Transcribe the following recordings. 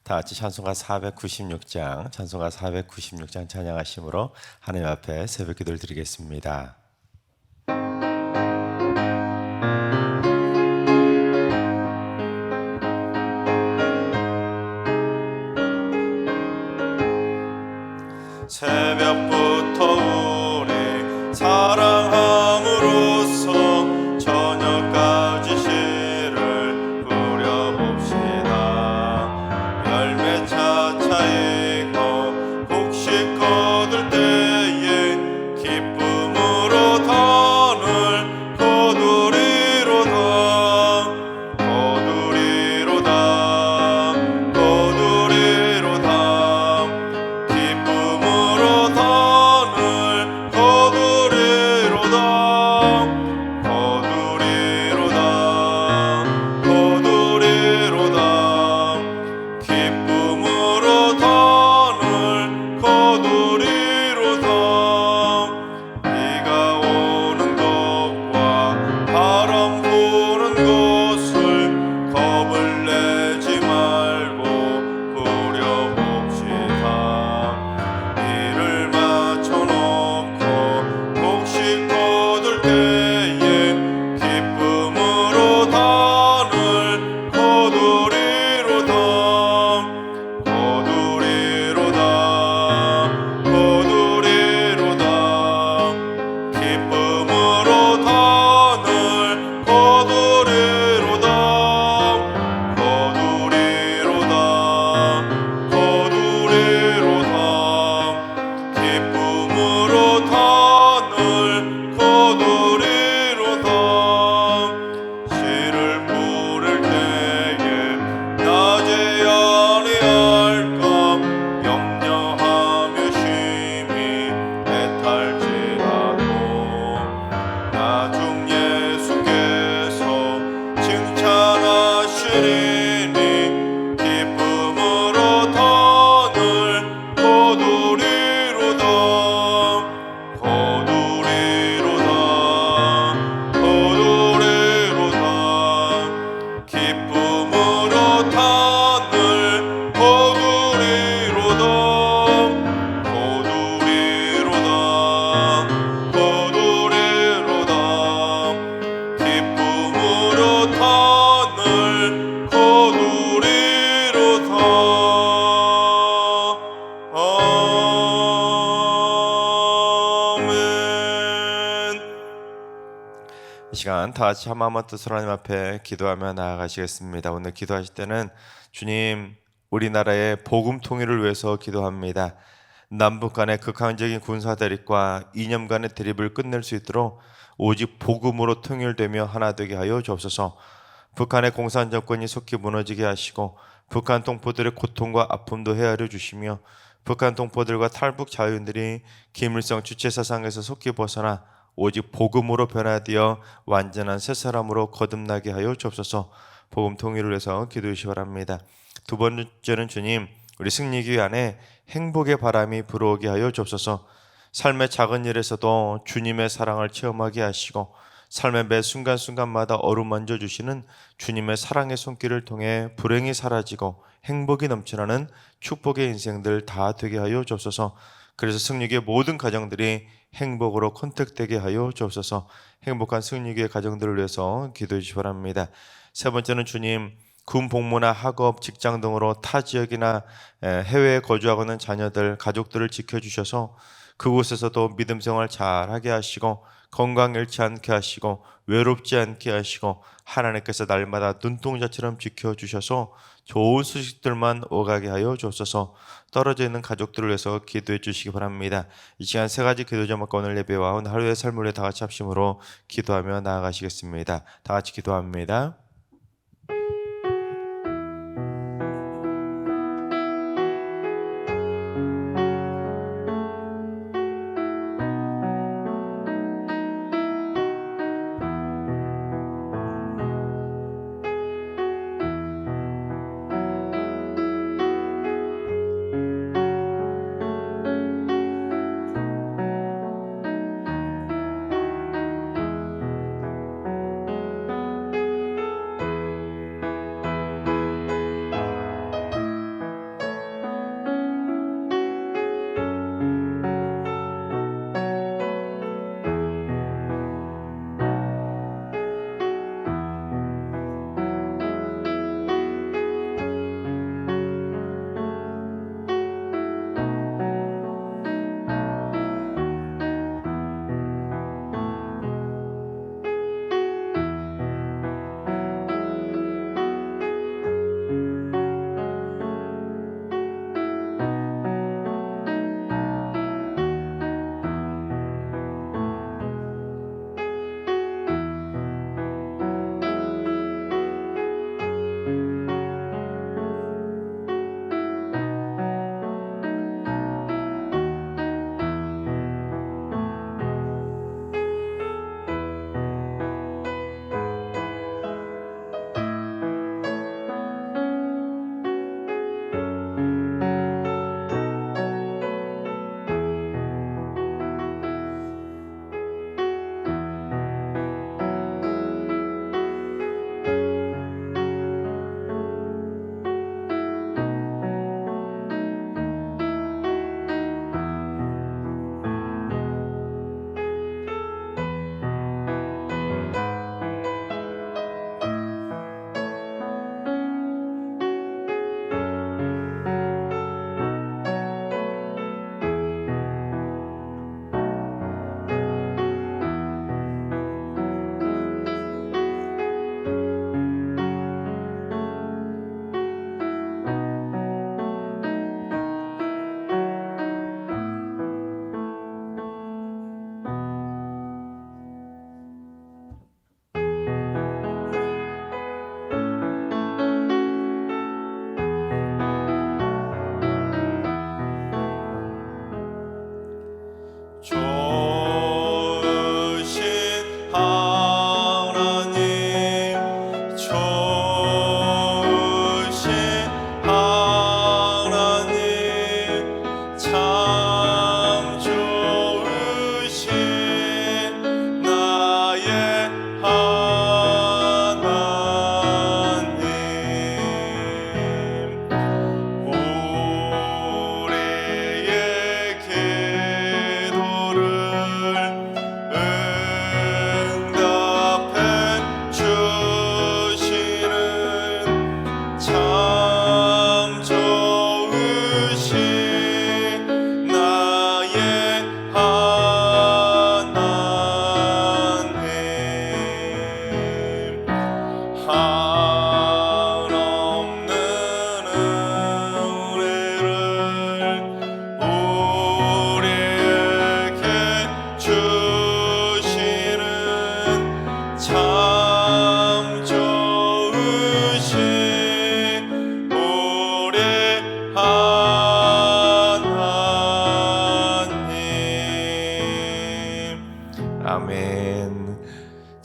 다 같이 찬송가 496장 찬양하심으로 하나님 앞에 새벽 기도를 드리겠습니다. 새벽부터 우리 사랑함으로써 저녁까지 시를 뿌려봅시다. 열매 차차히 곡식 거둘 때에 기쁨으로 단을 거두리로다. 기쁨으로 단을 거두리로다. 기쁨으로 단을 거두리로다. 비가 오는 것과 바람 부는 것을 겁을 내지 말고 부려봅시다. 이를 맞춰놓고 곡식 거둘 때에 기쁨으로 단을 거두리로다. 기쁨으로 단을 거두리로다. 기쁨으로 단을 거두리로다. 씨를 뿌릴 때에 낮에 아니할까 염려하며 심히 애탈지라도 나중 예수께서 칭찬하시리니 기쁨으로 단을 거두리로다. 기쁨으로 단을 거두리로다. 기쁨으로 단을 거두리로다. 아멘. 이 시간 다 같이 한마음만 뜻으로 하나님 앞에 기도하며 나아가시겠습니다. 오늘 기도하실 때는 주님, 우리나라의 복음 통일을 위해서 기도합니다. 남북 간의 극한적인 군사 대립과 이념 간의 대립을 끝낼 수 있도록 오직 복음으로 통일되며 하나 되게 하여 주옵소서. 북한의 공산 정권이 속히 무너지게 하시고 북한 동포들의 고통과 아픔도 헤아려 주시며 북한 동포들과 탈북 자유인들이 김일성 주체 사상에서 속히 벗어나 오직 복음으로 변화되어 완전한 새 사람으로 거듭나게 하여 주옵소서. 복음 통일을 위해서 기도해 주시기 바랍니다. 두 번째는 주님, 우리 승리교회 안에 행복의 바람이 불어오게 하여 주옵소서. 삶의 작은 일에서도 주님의 사랑을 체험하게 하시고 삶의 매 순간순간마다 어루만져 주시는 주님의 사랑의 손길을 통해 불행이 사라지고 행복이 넘쳐나는 축복의 인생들 다 되게 하여 주옵소서. 그래서 승리교회 모든 가정들이 행복으로 컨택되게 하여 주옵소서. 행복한 승리교회 가정들을 위해서 기도해 주시기 바랍니다. 세 번째는 주님, 군 복무나 학업, 직장 등으로 타 지역이나 해외에 거주하고 있는 자녀들, 가족들을 지켜주셔서 그곳에서도 믿음 생활 잘하게 하시고 건강 잃지 않게 하시고 외롭지 않게 하시고 하나님께서 날마다 눈동자처럼 지켜주셔서 좋은 소식들만 오가게 하여 주옵소서. 떨어져 있는 가족들을 위해서 기도해 주시기 바랍니다. 이 시간 세 가지 기도 제목과 오늘 예배와 오늘 하루의 삶을 위해 다 같이 합심으로 기도하며 나아가시겠습니다. 다 같이 기도합니다.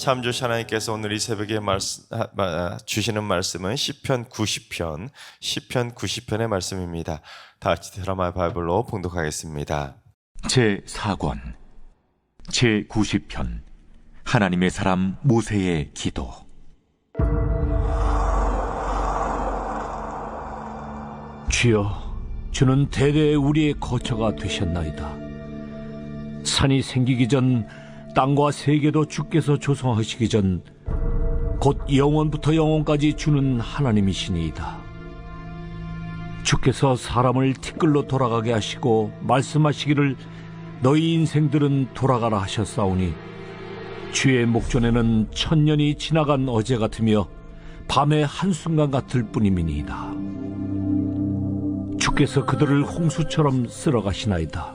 참주신 하나님께서 오늘 이 새벽에 주시는 말씀은 시편 90편의 말씀입니다. 다 같이 드라마 바이블로 봉독하겠습니다. 제4권 제90편 하나님의 사람 모세의 기도. 주여, 주는 대대 우리의 거처가 되셨나이다. 산이 생기기 전 땅과 세계도 주께서 조성하시기 전 곧 영원부터 영원까지 주는 하나님이시니이다. 주께서 사람을 티끌로 돌아가게 하시고 말씀하시기를 너희 인생들은 돌아가라 하셨사오니 주의 목전에는 천년이 지나간 어제 같으며 밤의 한순간 같을 뿐이니이다. 주께서 그들을 홍수처럼 쓸어가시나이다.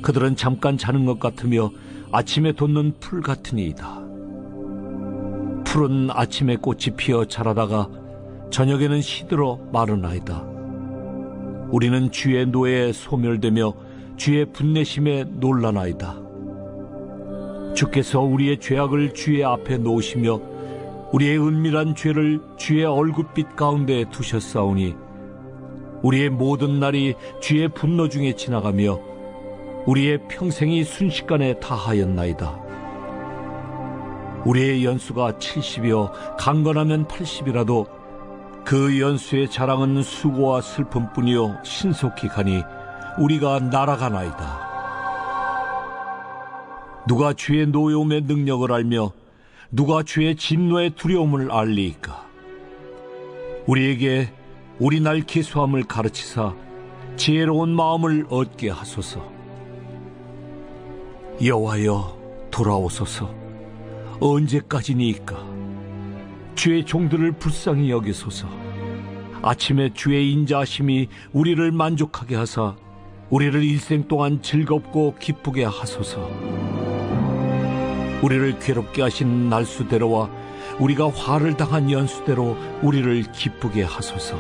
그들은 잠깐 자는 것 같으며 아침에 돋는 풀 같으니이다. 풀은 아침에 꽃이 피어 자라다가 저녁에는 시들어 마르나이다. 우리는 주의 노에 소멸되며 주의 분내심에 놀라나이다. 주께서 우리의 죄악을 주의 앞에 놓으시며 우리의 은밀한 죄를 주의 얼굴빛 가운데 두셨사오니 우리의 모든 날이 주의 분노 중에 지나가며 우리의 평생이 순식간에 다하였나이다. 우리의 연수가 70이요 강건하면 80이라도 그 연수의 자랑은 수고와 슬픔뿐이요 신속히 가니 우리가 날아가나이다. 누가 주의 노여움의 능력을 알며 누가 주의 진노의 두려움을 알리이까? 우리에게 우리 날 기수함을 가르치사 지혜로운 마음을 얻게 하소서. 여호와여, 돌아오소서. 언제까지니이까? 주의 종들을 불쌍히 여기소서. 아침에 주의 인자하심이 우리를 만족하게 하사 우리를 일생 동안 즐겁고 기쁘게 하소서. 우리를 괴롭게 하신 날수대로와 우리가 화를 당한 연수대로 우리를 기쁘게 하소서.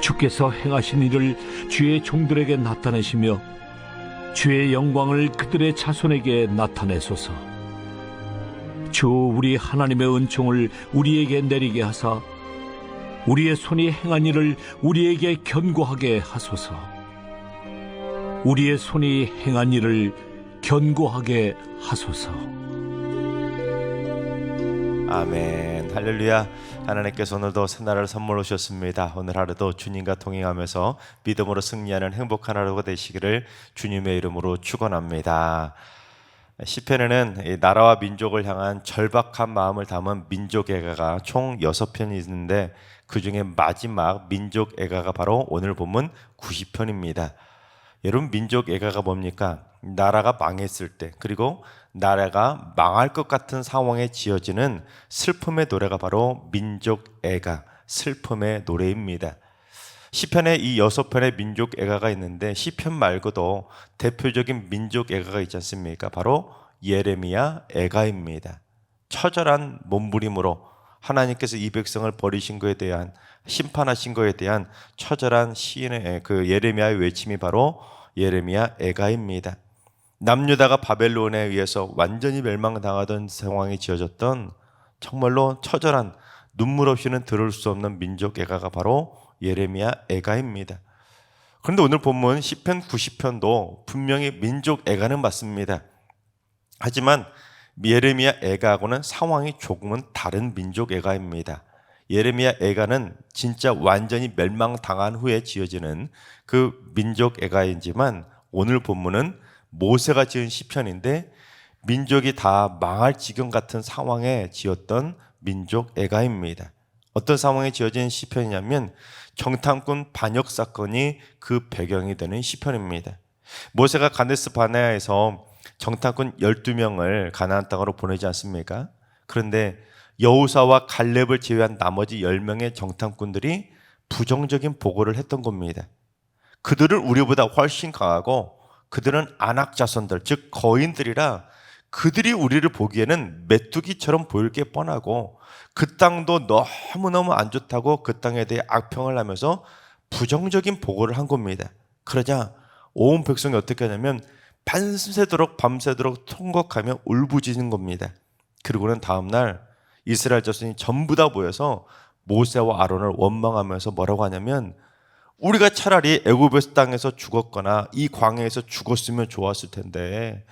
주께서 행하신 일을 주의 종들에게 나타내시며 주의 영광을 그들의 자손에게 나타내소서. 주 우리 하나님의 은총을 우리에게 내리게 하사 우리의 손이 행한 일을 우리에게 견고하게 하소서. 우리의 손이 행한 일을 견고하게 하소서. 아멘. 할렐루야. 하나님께서 오늘도 새날을 선물로 주셨습니다. 오늘 하루도 주님과 동행하면서 믿음으로 승리하는 행복한 하루가 되시기를 주님의 이름으로 축원합니다. 시편에는 나라와 민족을 향한 절박한 마음을 담은 민족애가가 총 6편이 있는데 그 중에 마지막 민족애가가 바로 오늘 본문 90편입니다. 여러분, 민족애가가 뭡니까? 나라가 망했을 때, 그리고 나라가 망할 것 같은 상황에 지어지는 슬픔의 노래가 바로 민족애가, 슬픔의 노래입니다. 시편에 이 6편의 민족애가가 있는데 시편 말고도 대표적인 민족애가가 있지 않습니까? 바로 예레미야 애가입니다. 처절한 몸부림으로 하나님께서 이 백성을 버리신 것에 대한, 심판하신 것에 대한 처절한 시인의 그 예레미야의 외침이 바로 예레미야 애가입니다. 남유다가 바벨론에 의해서 완전히 멸망당하던 상황이 지어졌던 정말로 처절한, 눈물 없이는 들을 수 없는 민족애가가 바로 예레미야 애가입니다. 그런데 오늘 본문 시편 90편도 분명히 민족애가는 맞습니다. 하지만 예레미야 애가하고는 상황이 조금은 다른 민족애가입니다. 예레미야 애가는 진짜 완전히 멸망당한 후에 지어지는 그 민족애가이지만 오늘 본문은 모세가 지은 시편인데 민족이 다 망할 지경 같은 상황에 지었던 민족애가입니다. 어떤 상황에 지어진 시편이냐면 정탐꾼 반역 사건이 그 배경이 되는 시편입니다. 모세가 가데스 바네아에서 정탐꾼 12명을 가나안 땅으로 보내지 않습니까? 그런데 여호사와 갈렙을 제외한 나머지 10명의 정탐꾼들이 부정적인 보고를 했던 겁니다. 그들은 우리보다 훨씬 강하고 그들은 안악 자손들, 즉 거인들이라 그들이 우리를 보기에는 메뚜기처럼 보일 게 뻔하고 그 땅도 너무너무 안 좋다고 그 땅에 대해 악평을 하면서 부정적인 보고를 한 겁니다. 그러자 온 백성이 어떻게 하냐면 밤새도록 통곡하며 울부짖는 겁니다. 그리고는 다음날 이스라엘 자손이 전부 다 모여서 모세와 아론을 원망하면서 뭐라고 하냐면, 우리가 차라리 애굽의 땅에서 죽었거나 이 광야에서 죽었으면 좋았을 텐데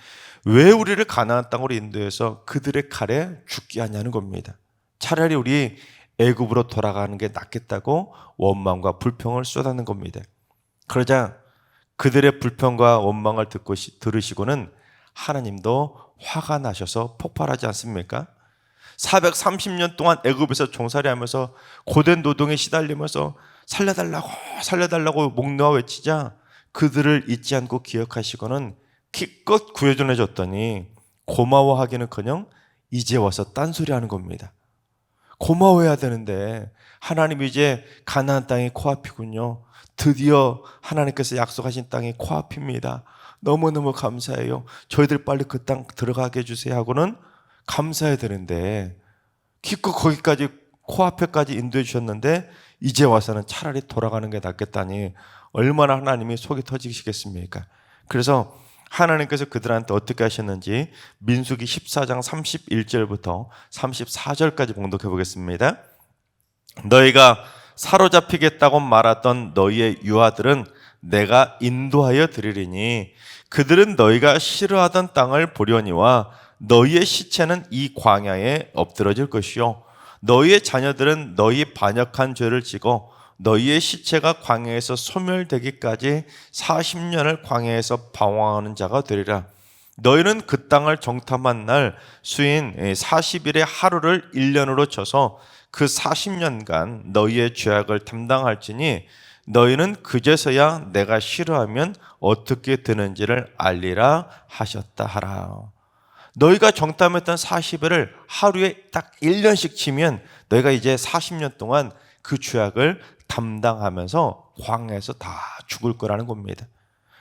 왜 우리를 가나안 땅으로 인도해서 그들의 칼에 죽게 하냐는 겁니다. 차라리 우리 애굽으로 돌아가는 게 낫겠다고 원망과 불평을 쏟아낸 겁니다. 그러자 그들의 불평과 원망을 들으시고는 하나님도 화가 나셔서 폭발하지 않습니까? 430년 동안 애굽에서 종살이하면서 고된 노동에 시달리면서 살려달라고 목 놓아 외치자 그들을 잊지 않고 기억하시고는 기껏 구해줘내줬더니 고마워하기는커녕 이제 와서 딴소리하는 겁니다. 고마워해야 되는데 하나님 이제 가나안 땅이 코앞이군요. 드디어 하나님께서 약속하신 땅이 코앞입니다. 너무너무 감사해요. 저희들 빨리 그 땅 들어가게 해주세요 하고는 감사해야 되는데 기껏 거기까지 코앞에까지 인도해 주셨는데 이제 와서는 차라리 돌아가는 게 낫겠다니 얼마나 하나님이 속이 터지시겠습니까? 그래서 하나님께서 그들한테 어떻게 하셨는지 민수기 14장 31절부터 34절까지 봉독해 보겠습니다. 너희가 사로잡히겠다고 말했던 너희의 유아들은 내가 인도하여 드리리니 그들은 너희가 싫어하던 땅을 보려니와 너희의 시체는 이 광야에 엎드러질 것이요 너희의 자녀들은 너희 반역한 죄를 지고 너희의 시체가 광야에서 소멸되기까지 40년을 광야에서 방황하는 자가 되리라. 너희는 그 땅을 정탐한 날 수인 40일의 하루를 1년으로 쳐서 그 40년간 너희의 죄악을 담당할지니 너희는 그제서야 내가 싫어하면 어떻게 되는지를 알리라 하셨다 하라. 너희가 정탐했던 40일을 하루에 딱 1년씩 치면 너희가 이제 40년 동안 그 죄악을 담당하면서 광야에서 다 죽을 거라는 겁니다.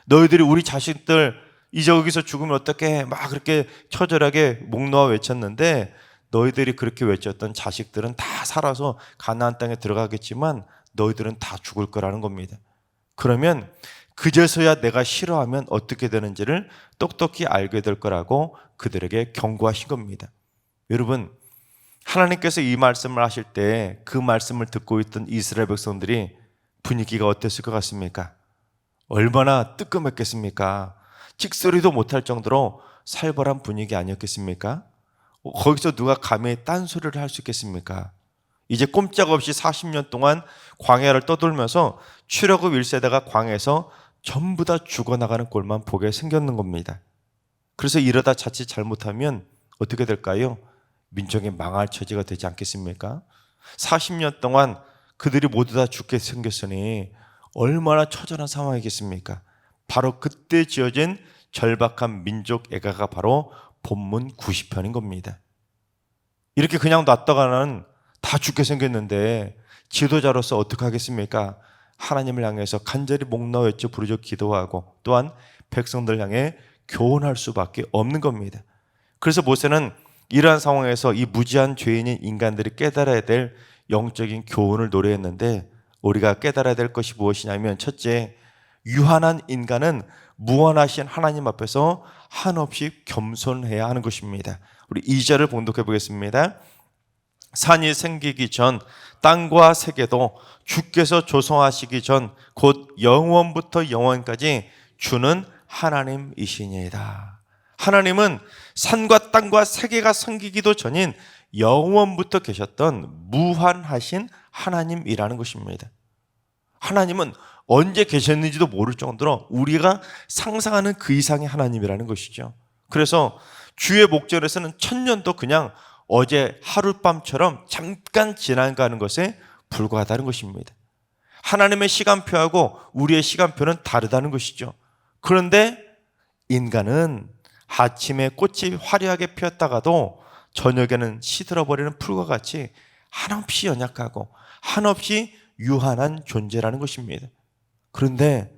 너희들이 우리 자식들 이제 여기서 죽으면 어떡해 막 그렇게 처절하게 목 놓아 외쳤는데 너희들이 그렇게 외쳤던 자식들은 다 살아서 가나안 땅에 들어가겠지만 너희들은 다 죽을 거라는 겁니다. 그러면 그제서야 내가 싫어하면 어떻게 되는지를 똑똑히 알게 될 거라고 그들에게 경고하신 겁니다. 여러분, 하나님께서 이 말씀을 하실 때 그 말씀을 듣고 있던 이스라엘 백성들이 분위기가 어땠을 것 같습니까? 얼마나 뜨끔했겠습니까? 찍소리도 못할 정도로 살벌한 분위기 아니었겠습니까? 거기서 누가 감히 딴소리를 할 수 있겠습니까? 이제 꼼짝없이 40년 동안 광야를 떠돌면서 출애굽 1세대가 광야에서 전부 다 죽어나가는 꼴만 보게 생겼는 겁니다. 그래서 이러다 자칫 잘못하면 어떻게 될까요? 민족이 망할 처지가 되지 않겠습니까? 40년 동안 그들이 모두 다 죽게 생겼으니 얼마나 처절한 상황이겠습니까? 바로 그때 지어진 절박한 민족 애가가 바로 본문 90편인 겁니다. 이렇게 그냥 놨다가는 다 죽게 생겼는데 지도자로서 어떻게 하겠습니까? 하나님을 향해서 간절히 목 놓아 외쳐 부르짖어 기도하고 또한 백성들 향해 교훈할 수밖에 없는 겁니다. 그래서 모세는 이러한 상황에서 이 무지한 죄인인 인간들이 깨달아야 될 영적인 교훈을 노래했는데 우리가 깨달아야 될 것이 무엇이냐면 첫째, 유한한 인간은 무한하신 하나님 앞에서 한없이 겸손해야 하는 것입니다. 우리 2절을 봉독해 보겠습니다. 산이 생기기 전 땅과 세계도 주께서 조성하시기 전 곧 영원부터 영원까지 주는 하나님이시니이다. 하나님은 산과 땅과 세계가 생기기도 전인 영원부터 계셨던 무한하신 하나님이라는 것입니다. 하나님은 언제 계셨는지도 모를 정도로 우리가 상상하는 그 이상의 하나님이라는 것이죠. 그래서 주의 목전에서는 천년도 그냥 어제 하룻밤처럼 잠깐 지나가는 것에 불과하다는 것입니다. 하나님의 시간표하고 우리의 시간표는 다르다는 것이죠. 그런데 인간은 아침에 꽃이 화려하게 피었다가도 저녁에는 시들어버리는 풀과 같이 한없이 연약하고 한없이 유한한 존재라는 것입니다. 그런데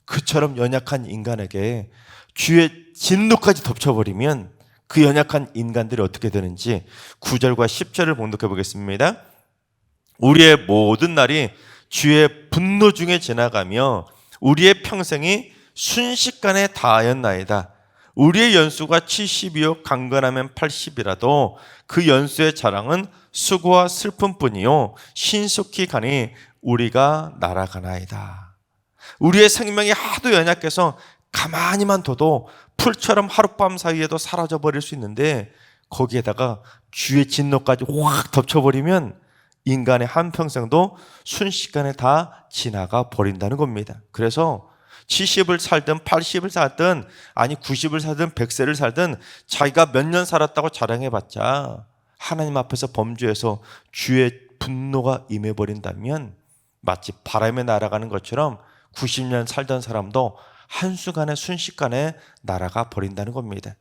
그처럼 연약한 인간에게 주의 진노까지 덮쳐버리면 그 연약한 인간들이 어떻게 되는지 9절과 10절을 봉독해 보겠습니다. 우리의 모든 날이 주의 분노 중에 지나가며 우리의 평생이 순식간에 다하였나이다. 우리의 연수가 70이요 강건하면 80이라도 그 연수의 자랑은 수고와 슬픔뿐이요 신속히 가니 우리가 날아가나이다. 우리의 생명이 하도 연약해서 가만히만 둬도 풀처럼 하룻밤 사이에도 사라져버릴 수 있는데 거기에다가 주의 진노까지 확 덮쳐버리면 인간의 한평생도 순식간에 다 지나가 버린다는 겁니다. 그래서 70을 살든 80을 살든 아니 90을 살든 100세를 살든 자기가 몇 년 살았다고 자랑해봤자 하나님 앞에서 범죄해서 주의 분노가 임해버린다면 마치 바람에 날아가는 것처럼 90년 살던 사람도 한순간에 순식간에 날아가 버린다는 겁니다.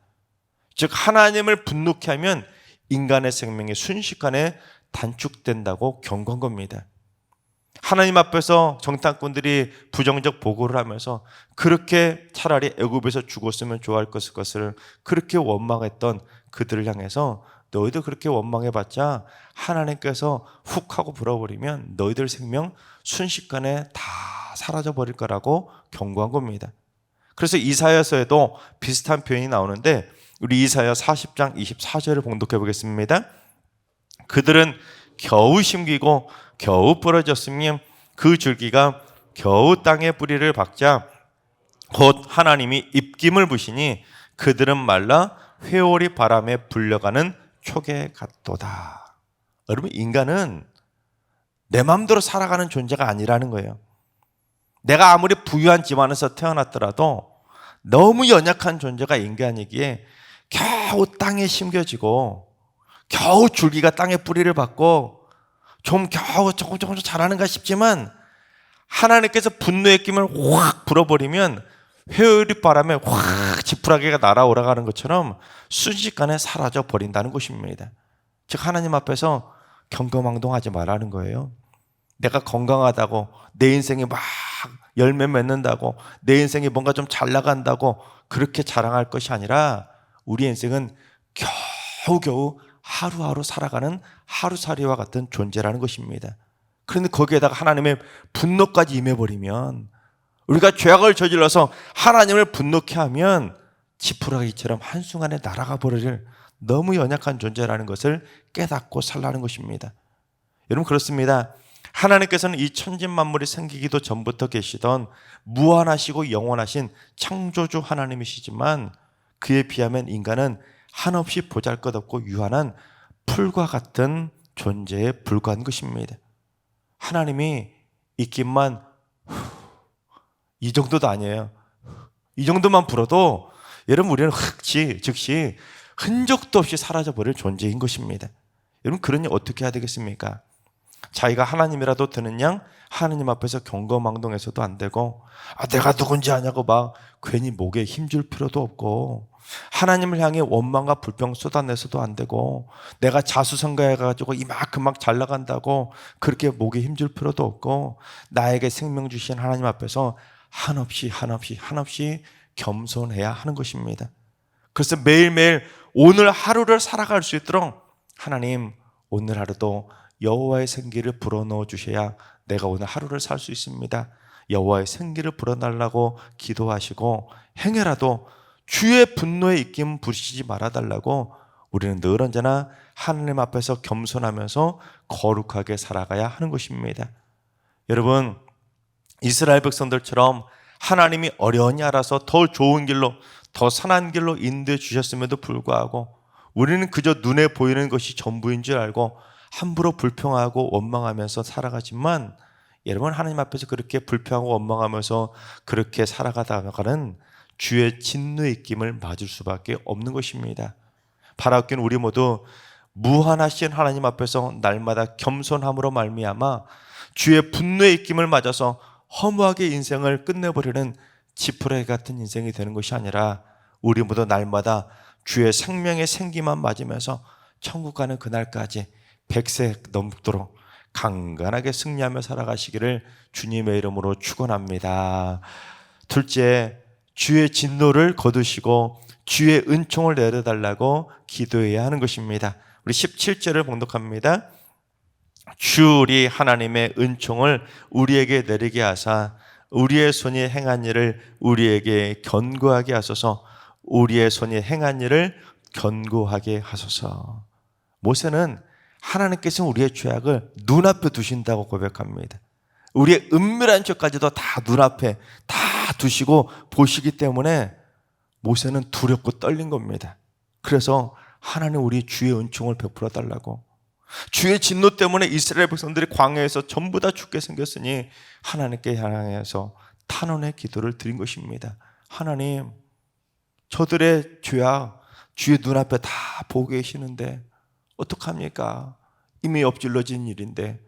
즉 하나님을 분노케 하면 인간의 생명이 순식간에 단축된다고 경고한 겁니다. 하나님 앞에서 정탐꾼들이 부정적 보고를 하면서 그렇게 차라리 애굽에서 죽었으면 좋아할 것을 그렇게 원망했던 그들을 향해서 너희들 그렇게 원망해봤자 하나님께서 훅 하고 불어버리면 너희들 생명 순식간에 다 사라져버릴 거라고 경고한 겁니다. 그래서 이사야서에도 비슷한 표현이 나오는데 우리 이사야 40장 24절을 봉독해 보겠습니다. 그들은 겨우 심기고 겨우 부러졌으며 그 줄기가 겨우 땅에 뿌리를 박자 곧 하나님이 입김을 부시니 그들은 말라 회오리 바람에 불려가는 촉에 같도다. 여러분 인간은 내 마음대로 살아가는 존재가 아니라는 거예요. 내가 아무리 부유한 집안에서 태어났더라도 너무 연약한 존재가 인간이기에 겨우 땅에 심겨지고 겨우 줄기가 땅에 뿌리를 받고 좀 겨우 조금 자라는가 싶지만 하나님께서 분노의 김을 확 불어버리면 회오리 바람에 확 지푸라기가 날아오라가는 것처럼 순식간에 사라져 버린다는 것입니다. 즉 하나님 앞에서 경거망동하지 말라는 거예요. 내가 건강하다고 내 인생이 막 열매 맺는다고 내 인생이 뭔가 좀 잘 나간다고 그렇게 자랑할 것이 아니라 우리 인생은 겨우겨우 하루하루 살아가는 하루살이와 같은 존재라는 것입니다. 그런데 거기에다가 하나님의 분노까지 임해버리면 우리가 죄악을 저질러서 하나님을 분노케 하면 지푸라기처럼 한순간에 날아가 버릴 너무 연약한 존재라는 것을 깨닫고 살라는 것입니다. 여러분 그렇습니다. 하나님께서는 이 천지만물이 생기기도 전부터 계시던 무한하시고 영원하신 창조주 하나님이시지만 그에 비하면 인간은 한없이 보잘것없고 유한한 풀과 같은 존재에 불과한 것입니다. 하나님이 입김만 이 정도도 아니에요. 이 정도만 불어도 여러분 우리는 즉시 흔적도 없이 사라져버릴 존재인 것입니다. 여러분 그러니 어떻게 해야 되겠습니까? 자기가 하나님이라도 되는 양 하나님 앞에서 경거망동해서도 안 되고 내가 누군지 아냐고 막 괜히 목에 힘줄 필요도 없고 하나님을 향해 원망과 불평 쏟아내서도 안 되고 내가 자수성가해가지고 이만큼 막 잘 나간다고 그렇게 목에 힘줄 필요도 없고 나에게 생명 주신 하나님 앞에서 한없이 겸손해야 하는 것입니다. 그래서 매일매일 오늘 하루를 살아갈 수 있도록 하나님 오늘 하루도 여호와의 생기를 불어넣어 주셔야 내가 오늘 하루를 살 수 있습니다. 여호와의 생기를 불어달라고 기도하시고 행여라도 주의 분노에 입김 부리시지 말아달라고 우리는 늘 언제나 하나님 앞에서 겸손하면서 거룩하게 살아가야 하는 것입니다. 여러분 이스라엘 백성들처럼 하나님이 어려운이 알아서 더 좋은 길로 더 선한 길로 인도해 주셨음에도 불구하고 우리는 그저 눈에 보이는 것이 전부인 줄 알고 함부로 불평하고 원망하면서 살아가지만 여러분 하나님 앞에서 그렇게 불평하고 원망하면서 그렇게 살아가다가는 주의 진노의 입김을 맞을 수밖에 없는 것입니다. 바라옵기는 우리 모두 무한하신 하나님 앞에서 날마다 겸손함으로 말미암아 주의 분노의 입김을 맞아서 허무하게 인생을 끝내버리는 지푸라기 같은 인생이 되는 것이 아니라 우리 모두 날마다 주의 생명의 생기만 맞으면서 천국 가는 그날까지 100세 넘도록 강건하게 승리하며 살아가시기를 주님의 이름으로 축원합니다. 둘째, 주의 진노를 거두시고 주의 은총을 내려달라고 기도해야 하는 것입니다. 우리 17절을 봉독합니다. 주 우리 하나님의 은총을 우리에게 내리게 하사 우리의 손이 행한 일을 우리에게 견고하게 하소서. 우리의 손이 행한 일을 견고하게 하소서. 모세는 하나님께서 우리의 죄악을 눈앞에 두신다고 고백합니다. 우리의 은밀한 죄까지도 다 눈앞에 다 두시고 보시기 때문에 모세는 두렵고 떨린 겁니다. 그래서 하나님 우리 주의 은총을 베풀어 달라고, 주의 진노 때문에 이스라엘 백성들이 광야에서 전부 다 죽게 생겼으니 하나님께 향해서 탄원의 기도를 드린 것입니다. 하나님, 저들의 죄악 주의 눈앞에 다 보고 계시는데 어떡합니까? 이미 엎질러진 일인데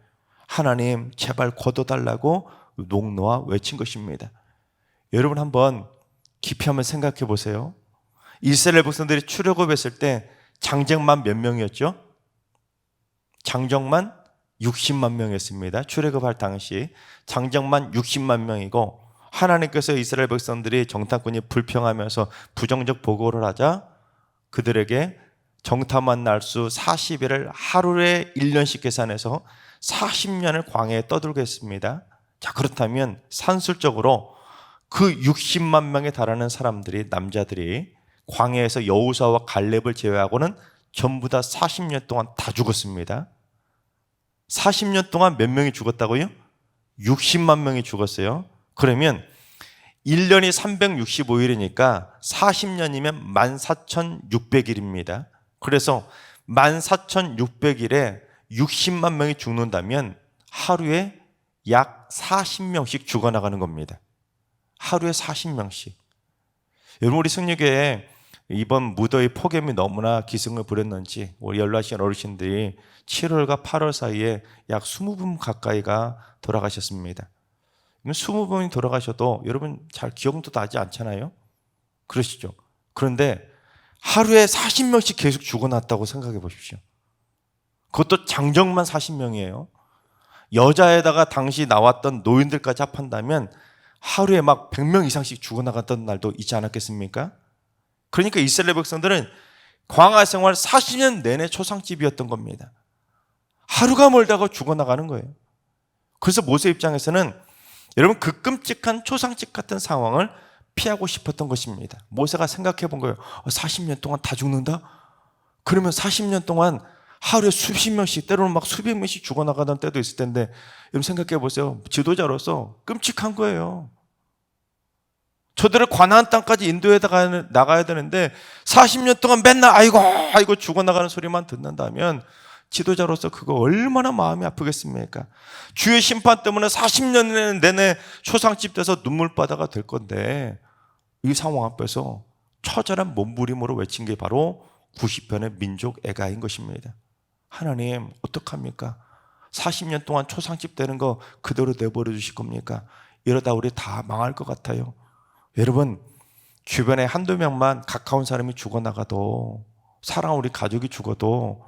하나님 제발 걷어달라고 농노아 외친 것입니다. 여러분 한번 깊이 한번 생각해 보세요. 이스라엘 백성들이 출애굽했을 때 장정만 몇 명이었죠? 장정만 60만 명이었습니다. 출애굽할 당시 장정만 60만 명이고, 하나님께서 이스라엘 백성들이 정탐꾼이 불평하면서 부정적 보고를 하자 그들에게 정탐한 날수 40일을 하루에 1년씩 계산해서 40년을 광야에 떠들게 했습니다. 자, 그렇다면 산술적으로 그 60만 명에 달하는 사람들이, 남자들이 광야에서 여호수아와 갈렙을 제외하고는 전부 다 40년 동안 다 죽었습니다. 40년 동안 몇 명이 죽었다고요? 60만 명이 죽었어요. 그러면 1년이 365일이니까 40년이면 14,600일입니다. 그래서 14,600일에 60만 명이 죽는다면 하루에 약 40명씩 죽어나가는 겁니다. 하루에 40명씩. 여러분, 우리 승리교회에 이번 무더위 폭염이 너무나 기승을 부렸는지 우리 연로하신 어르신들이 7월과 8월 사이에 약 20분 가까이가 돌아가셨습니다. 20분이 돌아가셔도 여러분 잘 기억도 나지 않잖아요? 그러시죠? 그런데 하루에 40명씩 계속 죽어났다고 생각해 보십시오. 그것도 장정만 40명이에요. 여자에다가 당시 나왔던 노인들까지 합한다면 하루에 막 100명 이상씩 죽어나갔던 날도 있지 않았겠습니까? 그러니까 이스라엘 백성들은 광야 생활 40년 내내 초상집이었던 겁니다. 하루가 멀다가 죽어나가는 거예요. 그래서 모세 입장에서는 여러분 그 끔찍한 초상집 같은 상황을 피하고 싶었던 것입니다. 모세가 생각해 본 거예요. 40년 동안 다 죽는다? 그러면 40년 동안 하루에 수십 명씩, 때로는 막 수백 명씩 죽어나가던 때도 있을 텐데, 여러분 생각해 보세요. 지도자로서 끔찍한 거예요. 저들을 가나안 땅까지 인도해 나가야 되는데 40년 동안 맨날 아이고 죽어나가는 소리만 듣는다면 지도자로서 그거 얼마나 마음이 아프겠습니까? 주의 심판 때문에 40년 내내 초상집 돼서 눈물바다가 될 건데, 이 상황 앞에서 처절한 몸부림으로 외친 게 바로 90편의 민족 애가인 것입니다. 하나님 어떡합니까? 40년 동안 초상집 되는 거 그대로 내버려 주실 겁니까? 이러다 우리 다 망할 것 같아요. 여러분, 주변에 한두 명만 가까운 사람이 죽어나가도, 사랑하는 우리 가족이 죽어도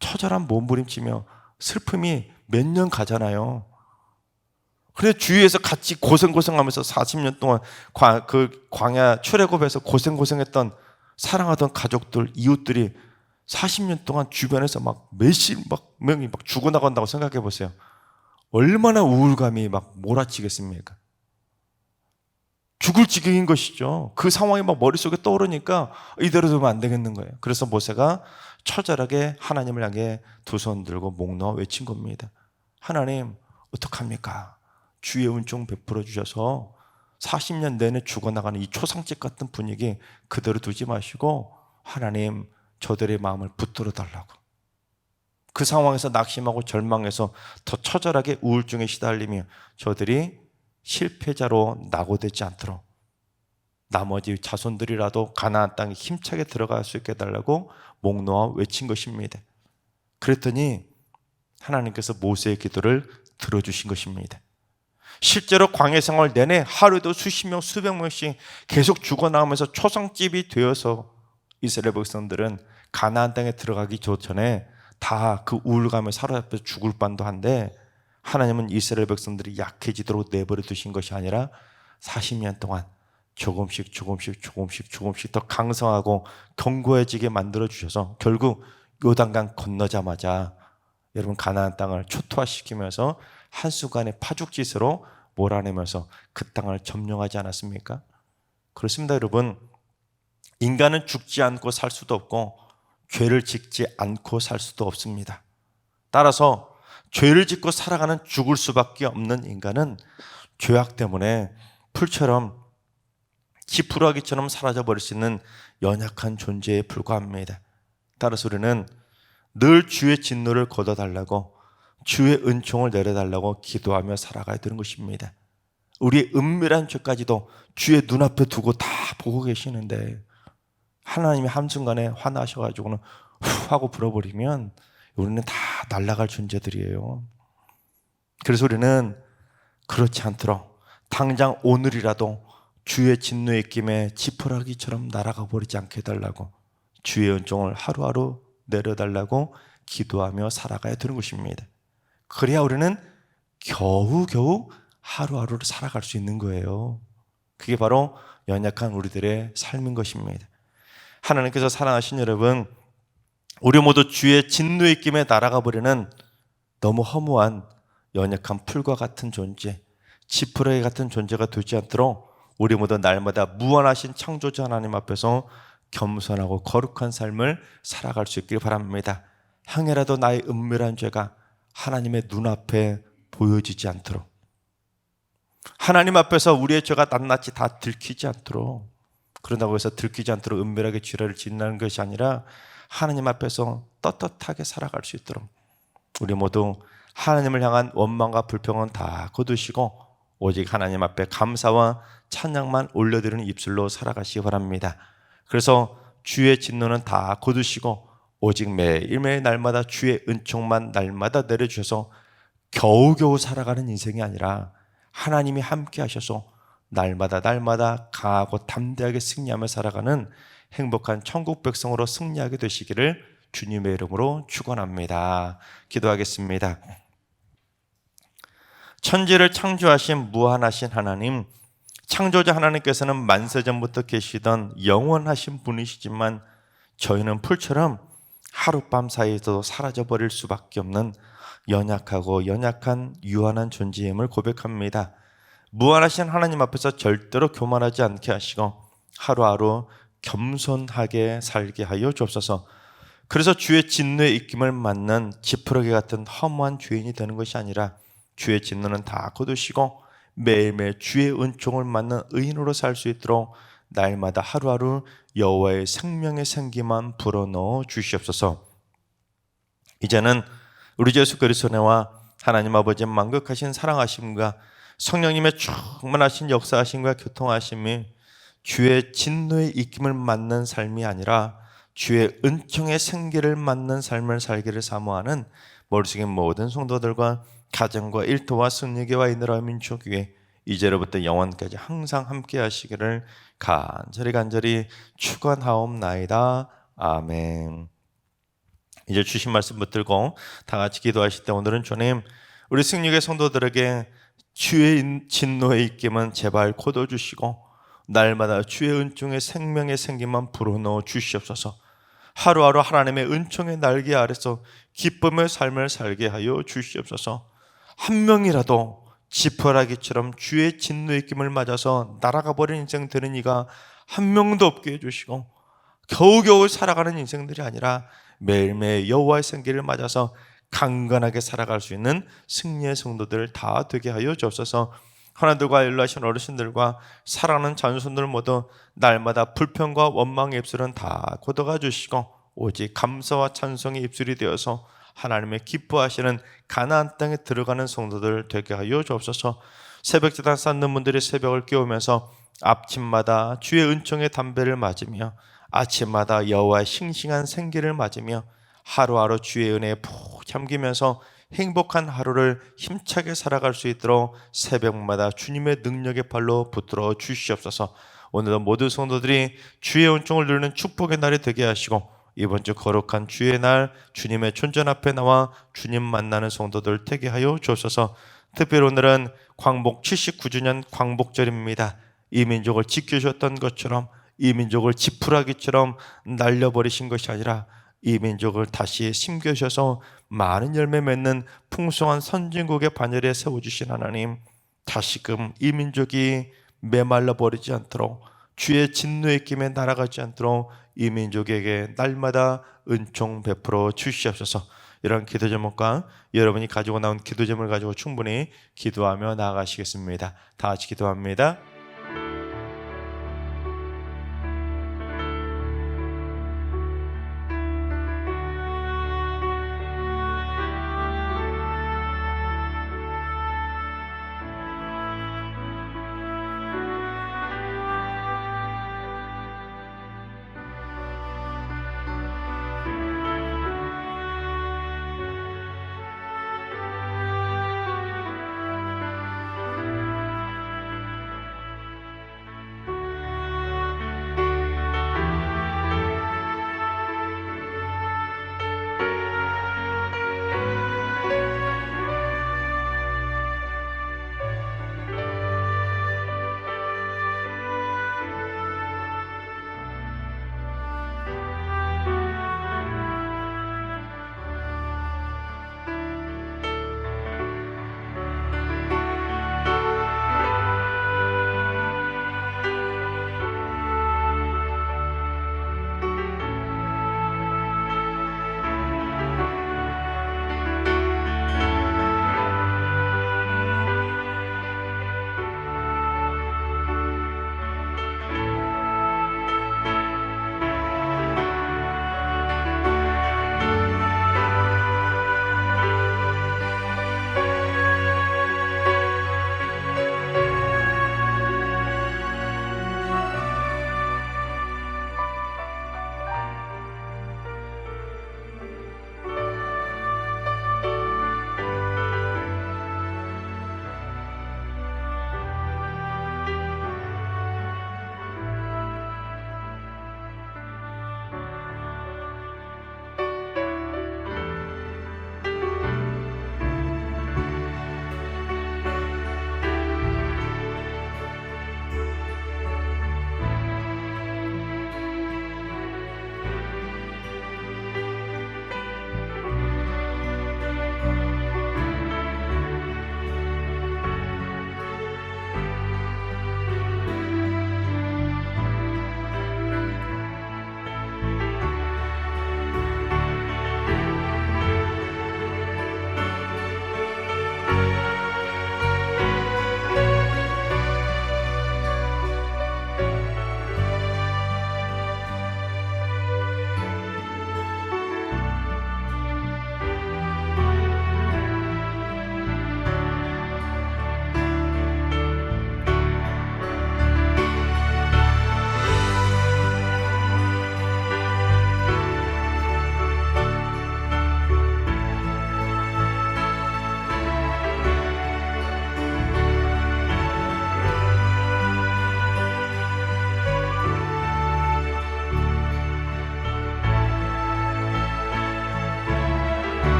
처절한 몸부림치며 슬픔이 몇 년 가잖아요. 그래 주위에서 같이 고생하면서 40년 동안 그 광야 출애굽에서 고생했던 사랑하던 가족들, 이웃들이 40년 동안 주변에서 막 몇십 명이 막 죽어나간다고 생각해 보세요. 얼마나 우울감이 막 몰아치겠습니까? 죽을 지경인 것이죠. 그 상황이 막 머릿속에 떠오르니까 이대로 두면 안 되겠는 거예요. 그래서 모세가 처절하게 하나님을 향해 두 손 들고 목 놓아 외친 겁니다. 하나님 어떡합니까? 주의 은총 베풀어 주셔서 40년 내내 죽어나가는 이 초상집 같은 분위기 그대로 두지 마시고 하나님 저들의 마음을 붙들어 달라고. 그 상황에서 낙심하고 절망해서 더 처절하게 우울증에 시달리며 저들이 실패자로 낙오되지 않도록 나머지 자손들이라도 가나안 땅에 힘차게 들어갈 수 있게 해달라고 목 놓아 외친 것입니다. 그랬더니 하나님께서 모세의 기도를 들어주신 것입니다. 실제로 광야 생활 내내 하루에도 수십 명, 수백 명씩 계속 죽어나오면서 초상집이 되어서 이스라엘 백성들은 가나안 땅에 들어가기 전에 다 그 우울감에 사로잡혀 죽을 뻔도 한데, 하나님은 이스라엘 백성들이 약해지도록 내버려 두신 것이 아니라 40년 동안 조금씩 더 강성하고 견고해지게 만들어 주셔서 결국 요단강 건너자마자 여러분 가나안 땅을 초토화시키면서 한순간에 파죽짓으로 몰아내면서 그 땅을 점령하지 않았습니까? 그렇습니다. 여러분, 인간은 죽지 않고 살 수도 없고 죄를 짓지 않고 살 수도 없습니다. 따라서 죄를 짓고 살아가는 죽을 수밖에 없는 인간은 죄악 때문에 풀처럼 지푸라기처럼 사라져버릴 수 있는 연약한 존재에 불과합니다. 따라서 우리는 늘 주의 진노를 걷어달라고, 주의 은총을 내려달라고 기도하며 살아가야 되는 것입니다. 우리의 은밀한 죄까지도 주의 눈앞에 두고 다 보고 계시는데 하나님이 한순간에 화나셔가지고는 후 하고 불어버리면 우리는 다 날아갈 존재들이에요. 그래서 우리는 그렇지 않도록 당장 오늘이라도 주의 진노의 입김에 지푸라기처럼 날아가 버리지 않게 해달라고, 주의 은총을 하루하루 내려달라고 기도하며 살아가야 되는 것입니다. 그래야 우리는 겨우겨우 하루하루를 살아갈 수 있는 거예요. 그게 바로 연약한 우리들의 삶인 것입니다. 하나님께서 사랑하신 여러분, 우리 모두 주의 진노의 입김에 날아가 버리는 너무 허무한 연약한 풀과 같은 존재, 지푸라기 같은 존재가 되지 않도록 우리 모두 날마다 무한하신 창조자 하나님 앞에서 겸손하고 거룩한 삶을 살아갈 수 있길 바랍니다. 향해라도 나의 은밀한 죄가 하나님의 눈앞에 보여지지 않도록, 하나님 앞에서 우리의 죄가 낱낱이 다 들키지 않도록, 그런다고 해서 들키지 않도록 은밀하게 죄를 짓는 것이 아니라 하나님 앞에서 떳떳하게 살아갈 수 있도록 우리 모두 하나님을 향한 원망과 불평은 다 거두시고 오직 하나님 앞에 감사와 찬양만 올려드리는 입술로 살아가시기 바랍니다. 그래서 주의 진노는 다 거두시고 오직 매일매일 날마다 주의 은총만 날마다 내려주셔서 겨우겨우 살아가는 인생이 아니라 하나님이 함께 하셔서 날마다 강하고 담대하게 승리하며 살아가는 행복한 천국 백성으로 승리하게 되시기를 주님의 이름으로 축원합니다. 기도하겠습니다. 천지를 창조하신 무한하신 하나님, 창조자 하나님께서는 만세전부터 계시던 영원하신 분이시지만 저희는 풀처럼 하룻밤 사이에도 사라져버릴 수밖에 없는 연약한 유한한 존재임을 고백합니다. 무한하신 하나님 앞에서 절대로 교만하지 않게 하시고 하루하루 겸손하게 살게 하여 주옵소서. 그래서 주의 진노의 입김을 맞는 지푸라기 같은 허무한 죄인이 되는 것이 아니라 주의 진노는 다 거두시고 매일매일 주의 은총을 맞는 의인으로 살 수 있도록 날마다 하루하루 여호와의 생명의 생기만 불어넣어 주시옵소서. 이제는 우리 주 예수 그리스도와 하나님 아버지의 만극하신 사랑하심과 성령님의 충만하신 역사하심과 교통하심이 주의 진노의 입김을 맞는 삶이 아니라 주의 은총의 생기를 맞는 삶을 살기를 사모하는 머릿속의 모든 성도들과 가정과 일터와 승리교와 이 나라 민족 위에 이제로부터 영원까지 항상 함께 하시기를 간절히 축원하옵나이다. 아멘. 이제 주신 말씀 붙들고 다 같이 기도하실 때 오늘은 주님, 우리 승리교회 성도들에게 주의 진노의 입김은 제발 거둬주시고 날마다 주의 은총의 생명의 생기만 불어넣어 주시옵소서. 하루하루 하나님의 은총의 날개 아래서 기쁨의 삶을 살게 하여 주시옵소서. 한 명이라도 지푸라기처럼 주의 진노의 입김을 맞아서 날아가 버린 인생 되는 이가 한 명도 없게 해주시고 겨우겨우 살아가는 인생들이 아니라 매일매일 여호와의 생기를 맞아서 강건하게 살아갈 수 있는 승리의 성도들 다 되게 하여 주옵소서. 하나님들과 연락하신 어르신들과 사랑하는 자손들 모두 날마다 불평과 원망의 입술은 다 걷어가 주시고 오직 감사와 찬송의 입술이 되어서 하나님의 기뻐하시는 가나안 땅에 들어가는 성도들 되게 하여 주옵소서. 새벽 제단 쌓는 분들이 새벽을 깨우면서 아침마다 주의 은총의 담배를 맞으며 아침마다 여호와의 싱싱한 생기를 맞으며 하루하루 주의 은혜에 푹 잠기면서 행복한 하루를 힘차게 살아갈 수 있도록 새벽마다 주님의 능력의 발로 붙들어 주시옵소서. 오늘도 모든 성도들이 주의 은총을 누리는 축복의 날이 되게 하시고 이번 주 거룩한 주의 날 주님의 존전 앞에 나와 주님 만나는 성도들 되게 하여 주옵소서. 특별히 오늘은 광복 79주년 광복절입니다. 이 민족을 지켜주셨던 것처럼 이 민족을 지푸라기처럼 날려버리신 것이 아니라 이 민족을 다시 심겨주셔서 많은 열매 맺는 풍성한 선진국의 반열에 세워주신 하나님, 다시금 이 민족이 메말라 버리지 않도록 주의 진노의 김에 날아가지 않도록 이 민족에게 날마다 은총 베풀어 주시옵소서. 이런 기도 제목과 여러분이 가지고 나온 기도 제목을 가지고 충분히 기도하며 나아가시겠습니다. 다 같이 기도합니다.